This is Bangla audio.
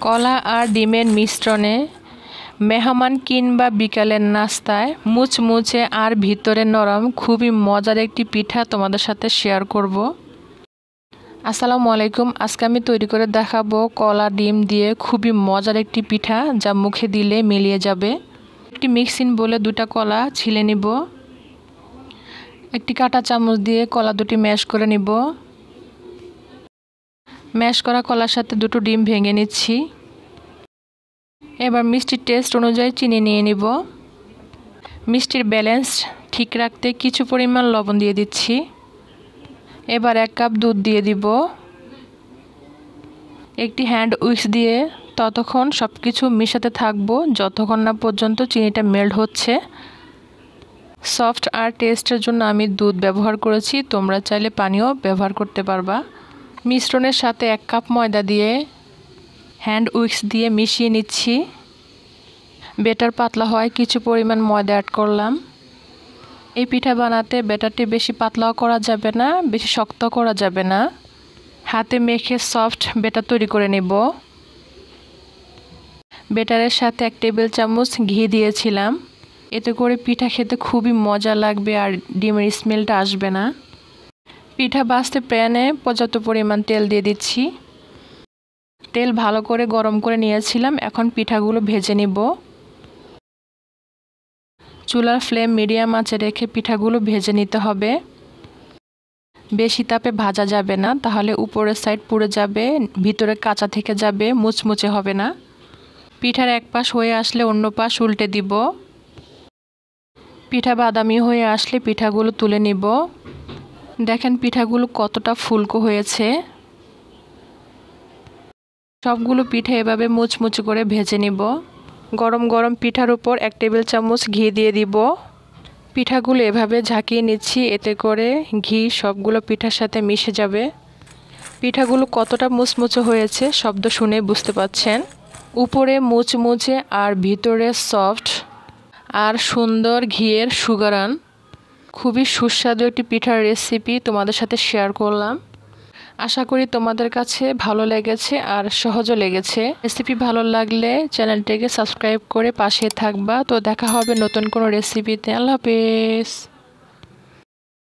কলা আর ডিমের মিশ্রণে মেহমান কিংবা বিকালের নাস্তায় মুচমুচে আর ভিতরে নরম খুবই মজার একটি পিঠা তোমাদের সাথে শেয়ার করব। আসসালামু আলাইকুম। আজকে আমি তৈরি করে দেখাবো কলা ডিম দিয়ে খুবই মজার একটি পিঠা, যা মুখে দিলে মিলিয়ে যাবে। একটি মিক্সিং বলে দুটা কলা ছিলে নিব। একটি কাঁটা চামচ দিয়ে কলা দুটি ম্যাশ করে নিব। ম্যাশ করা কলার সাথে দুটো ডিম ভেঙে নিচ্ছি। এবার মিষ্টির টেস্ট অনুযায়ী চিনি নিয়ে নিব। মিষ্টির ব্যালেন্স ঠিক রাখতে কিছু পরিমাণ লবণ দিয়ে দিচ্ছি। এবার 1 কাপ দুধ দিয়ে দিব। একটি হ্যান্ড উইক্স দিয়ে ততক্ষণ সব কিছু মিশাতে থাকবো যতক্ষণ না পর্যন্ত চিনিটা মেল্ট হচ্ছে। সফট আর টেস্টের জন্য আমি দুধ ব্যবহার করেছি, তোমরা চাইলে পানিও ব্যবহার করতে পারবা। মিশ্রণের সাথে 1 কাপ ময়দা দিয়ে হ্যান্ড উইক্স দিয়ে মিশিয়ে নিচ্ছি। ব্যাটার পাতলা হয় কিছু পরিমাণ ময়দা অ্যাড করলাম। এই পিঠা বানাতে ব্যাটারটি বেশি পাতলাও করা যাবে না, বেশি শক্ত করা যাবে না। হাতে মেখে সফট ব্যাটার তৈরি করে নেব। ব্যাটারের সাথে 1 টেবিল চামচ ঘি দিয়েছিলাম, এতে করে পিঠা খেতে খুবই মজা লাগবে আর ডিমের স্মেলটা আসবে না। পিঠা ভাজতে প্যানে পর্যাপ্ত পরিমাণ তেল দিয়ে দিচ্ছি। তেল ভালো করে গরম করে নিয়েছিলাম, এখন পিঠাগুলো ভেজে নিব। চুলার ফ্লেম মিডিয়াম আঁচে রেখে পিঠাগুলো ভেজে নিতে হবে। বেশি তাপে ভাজা যাবে না, তাহলে উপরের সাইড পুড়ে যাবে, ভিতরে কাঁচা থেকে যাবে, মুচমুচে হবে না। পিঠার এক পাশ হয়ে আসলে অন্য পাশ উল্টে দিব। পিঠা বাদামি হয়ে আসলে পিঠাগুলো তুলে নিব। দেখেন পিঠাগুলো কতটা ফুলকো হয়েছে। সবগুলো পিঠা এভাবে মুচমুচে করে ভেজে নিব। গরম গরম পিঠার উপর 1 টেবিল চামচ ঘি দিয়ে দিব। পিঠাগুলো এভাবে ঝাঁকিয়ে নিচ্ছি, এতে করে ঘি সবগুলো পিঠার সাথে মিশে যাবে। পিঠাগুলো কতটা মুচমুচে হয়েছে শব্দ শুনে বুঝতে পাচ্ছেন। উপরে মুচমুচে আর ভিতরে সফট আর সুন্দর ঘিয়ের সুগন্ধ। খুবই সুস্বাদু একটি পিঠার রেসিপি তোমাদের সাথে শেয়ার করলাম। আশা করি তোমাদের কাছে ভালো লেগেছে আর সহজও লেগেছে। রেসিপি ভালো লাগলে চ্যানেলটিকে সাবস্ক্রাইব করে পাশে থাকবা। তো দেখা হবে নতুন কোনো রেসিপিতে। আল্লাহ হাফেজ।